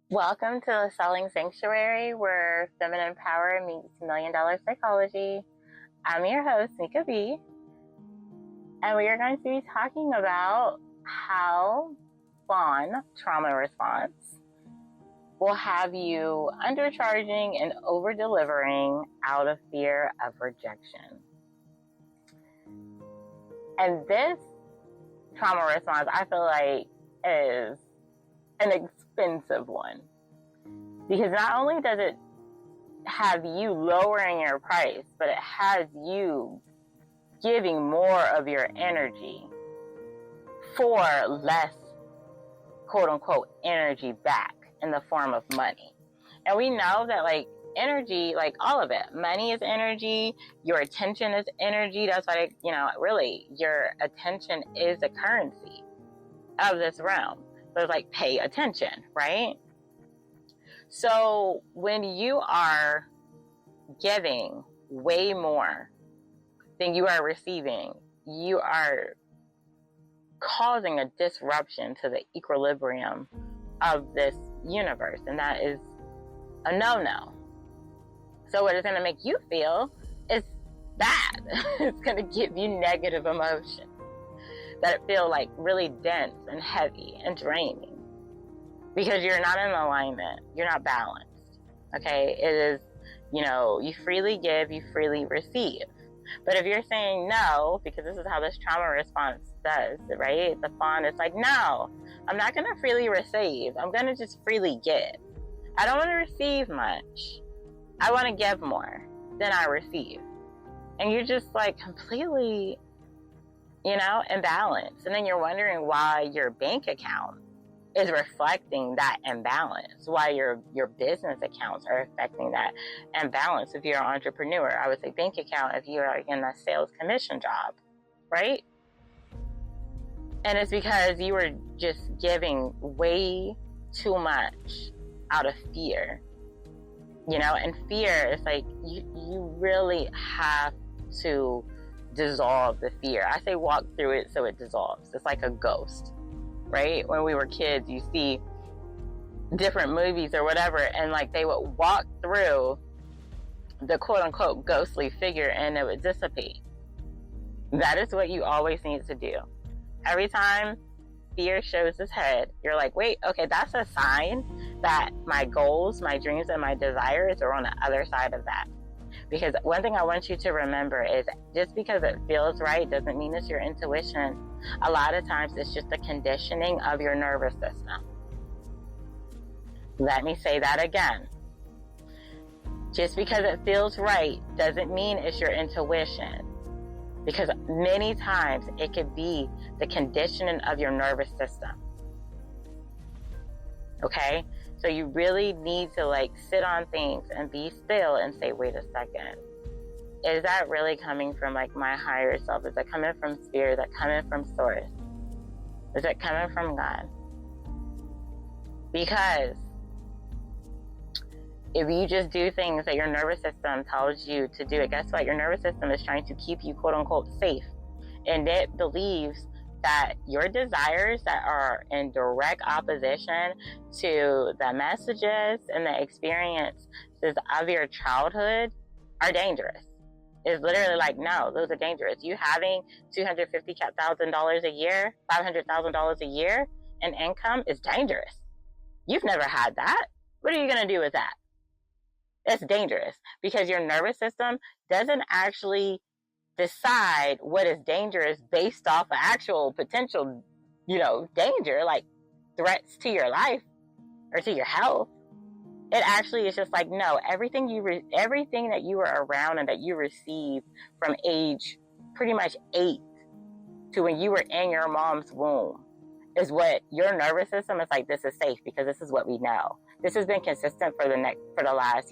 Welcome to the Selling Sanctuary, where feminine power meets $1,000,000 psychology. I'm your host, Nika B, and we are going to be talking about how fawn trauma response will have you undercharging and over-delivering out of fear of rejection. And this trauma response, I feel like, is an expensive one, because not only does it have you lowering your price, but it has you giving more of your energy for less quote unquote energy back in the form of money. And we know that energy, all of it, money is energy, your attention is energy. That's why, really your attention is a currency of this realm. So it's pay attention, right? So when you are giving way more than you are receiving, you are causing a disruption to the equilibrium of this universe, and that is a no-no. So what it's going to make you feel is bad. It's going to give you negative emotions that feel really dense and heavy and draining, because you're not in alignment, you're not balanced. Okay, it is, you freely give, you freely receive. But if you're saying no, because this is how this trauma response does, right? The fawn is no, I'm not going to freely receive, I'm going to just freely give. I don't want to receive much, I want to give more than I receive. And you're just completely imbalance. And then you're wondering why your bank account is reflecting that imbalance, why your business accounts are affecting that imbalance. If you're an entrepreneur, I would say bank account if you're in a sales commission job, right? And it's because you were just giving way too much out of fear, and fear is you really have to dissolve the fear. I say walk through it so it dissolves. It's like a ghost, right? When we were kids, you see different movies or whatever, and they would walk through the quote unquote ghostly figure and it would dissipate. That is what you always need to do. Every time fear shows its head, you're wait, okay, that's a sign that my goals, my dreams, and my desires are on the other side of that. Because one thing I want you to remember is just because it feels right doesn't mean it's your intuition. A lot of times it's just the conditioning of your nervous system. Let me say that again. Just because it feels right doesn't mean it's your intuition. Because many times it could be the conditioning of your nervous system. Okay? So you really need to sit on things and be still and say, wait a second. Is that really coming from my higher self? Is it coming from spirit? Is it coming from source? Is it coming from God? Because if you just do things that your nervous system tells you to do, guess what? Your nervous system is trying to keep you quote unquote safe. And it believes that your desires that are in direct opposition to the messages and the experiences of your childhood are dangerous. It's literally no, those are dangerous. You having $250,000 a year, $500,000 a year in income is dangerous. You've never had that. What are you going to do with that? It's dangerous because your nervous system doesn't actually decide what is dangerous based off of actual potential, danger, threats to your life or to your health. It actually is just no, everything that you were around and that you received from age pretty much 8 to when you were in your mom's womb is what your nervous system is this is safe because this is what we know. This has been consistent for the last,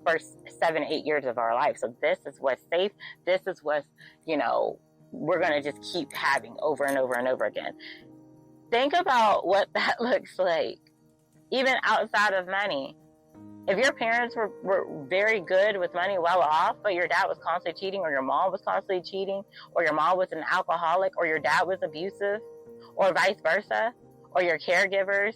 first 7-8 years of our life. So this is what's safe. This is what's, we're going to just keep having over and over and over again. Think about what that looks like, even outside of money. If your parents were very good with money, well off, but your dad was constantly cheating, or your mom was constantly cheating, or your mom was an alcoholic, or your dad was abusive, or vice versa, or your caregivers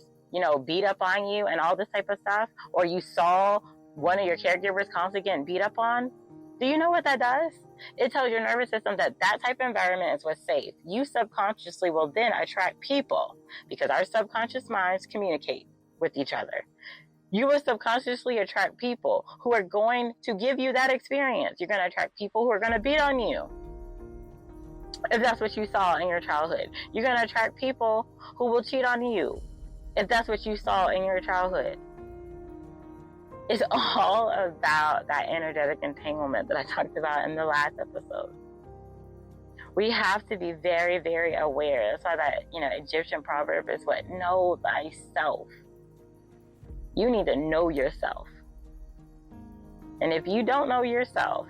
beat up on you and all this type of stuff, or you saw one of your caregivers constantly getting beat up on, do you know what that does? It tells your nervous system that type of environment is what's safe. You subconsciously will then attract people, because our subconscious minds communicate with each other. You will subconsciously attract people who are going to give you that experience. You're going to attract people who are going to beat on you, if that's what you saw in your childhood. You're going to attract people who will cheat on you, if that's what you saw in your childhood. It's all about that energetic entanglement that I talked about in the last episode. We have to be very, very aware. That's why that, Egyptian proverb is what? Know thyself. You need to know yourself. And if you don't know yourself,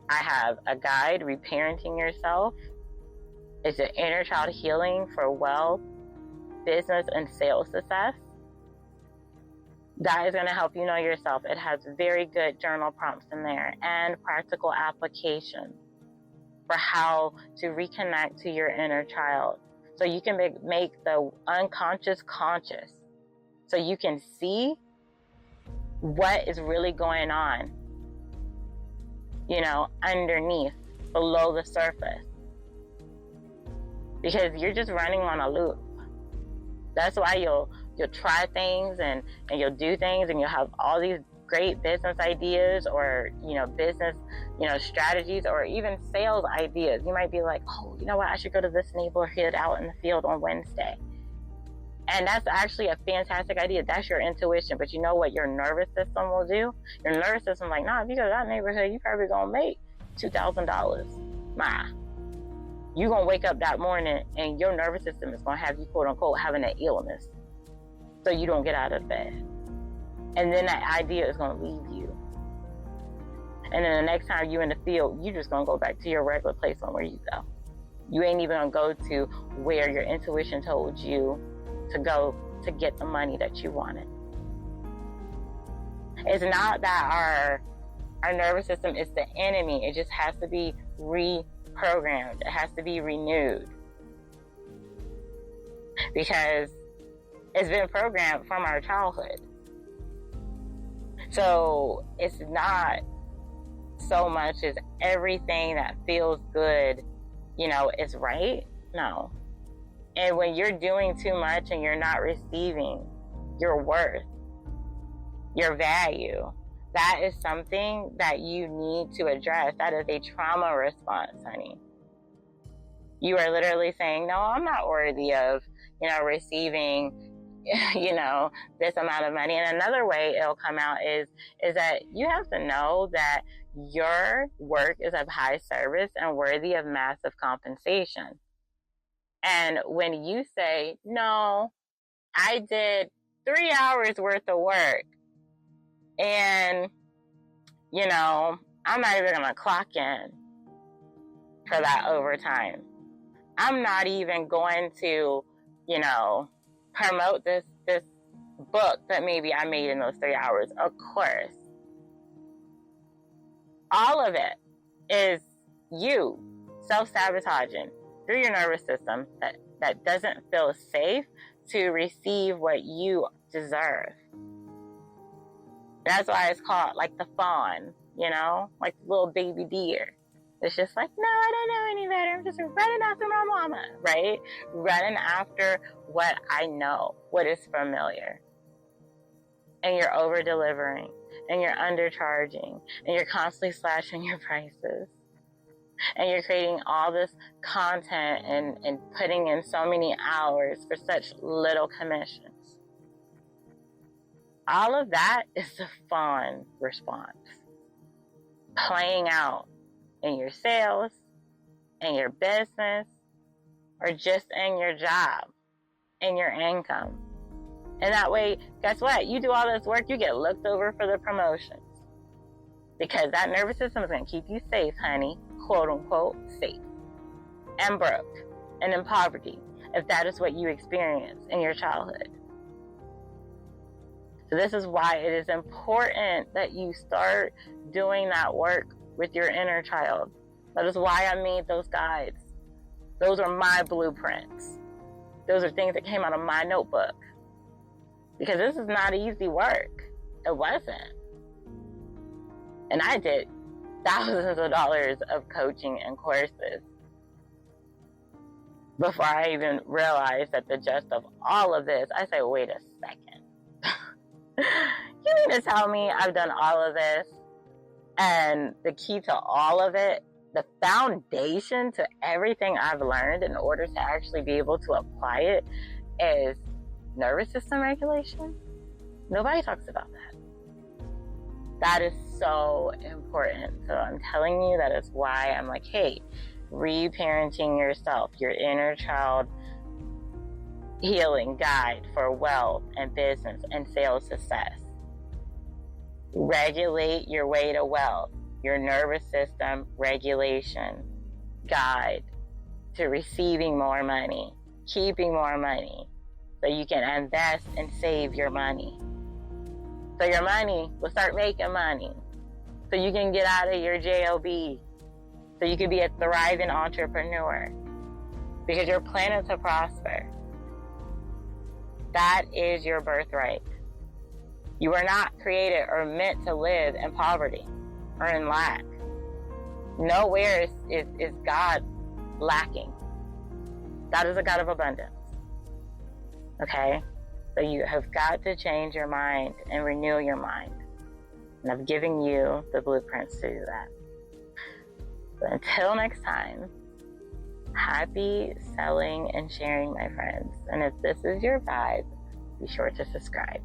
I have a guide, Reparenting Yourself. It's an inner child healing for wealth, business, and sales success. That is going to help you know yourself. It has very good journal prompts in there and practical application for how to reconnect to your inner child. So you can make the unconscious conscious. So you can see what is really going on, underneath, below the surface. Because you're just running on a loop. That's why you'll try things and you'll do things, and you'll have all these great business ideas, or business strategies, or even sales ideas. You might be like, oh, you know what, I should go to this neighborhood out in the field on Wednesday. And that's actually a fantastic idea. That's your intuition. But you know what your nervous system will do? Your nervous system like, nah, if you go to that neighborhood, you probably gonna make $2,000. Nah. You're gonna wake up that morning and your nervous system is gonna have you, quote unquote, having an illness. So you don't get out of bed. And then that idea is gonna leave you. And then the next time you're in the field, you're just gonna go back to your regular place on where you go. You ain't even gonna go to where your intuition told you to go to get the money that you wanted. It's not that our nervous system is the enemy. It just has to be reprogrammed. It has to be renewed. Because it's been programmed from our childhood. So it's not so much as everything that feels good, is right. No. And when you're doing too much and you're not receiving your worth, your value, that is something that you need to address. That is a trauma response, honey. You are literally saying, no, I'm not worthy of, receiving, this amount of money. And another way it'll come out is that you have to know that your work is of high service and worthy of massive compensation. And when you say, no, I did 3 hours worth of work and, I'm not even going to clock in for that overtime. I'm not even going to, promote this book that maybe I made in those 3 hours. Of course. All of it is you self-sabotaging through your nervous system that doesn't feel safe to receive what you deserve. That's why it's called like the fawn, like the little baby deer. It's just like, no, I don't know any better. I'm just running after my mama, right? Running after what I know, what is familiar. And you're over-delivering, and you're undercharging, and you're constantly slashing your prices. And you're creating all this content and putting in so many hours for such little commissions. All of that is the fawn response. Playing out in your sales, in your business, or just in your job, in your income. And that way, guess what? You do all this work, you get looked over for the promotions. Because that nervous system is going to keep you safe, honey. Quote unquote, safe. And broke. And in poverty. If that is what you experienced in your childhood. So this is why it is important that you start doing that work with your inner child. That is why I made those guides. Those are my blueprints. Those are things that came out of my notebook. Because this is not easy work. It wasn't. And I did thousands of dollars of coaching and courses before I even realized that the gist of all of this, I say, wait a second. You mean to tell me I've done all of this? And the key to all of it, the foundation to everything I've learned in order to actually be able to apply it, is nervous system regulation. Nobody talks about that. That is so important. So I'm telling you, that is why I'm like, hey, reparenting yourself, your inner child healing guide for wealth and business and sales success. Regulate your way to wealth, your nervous system regulation guide to receiving more money, keeping more money, so you can invest and save your money. So your money will start making money. So you can get out of your JOB. So you can be a thriving entrepreneur. Because you're planning to prosper. That is your birthright. You are not created or meant to live in poverty or in lack. Nowhere is God lacking. God is a God of abundance. Okay? So you have got to change your mind and renew your mind. And I've given you the blueprints to do that. So until next time, happy selling and sharing, my friends. And if this is your vibe, be sure to subscribe.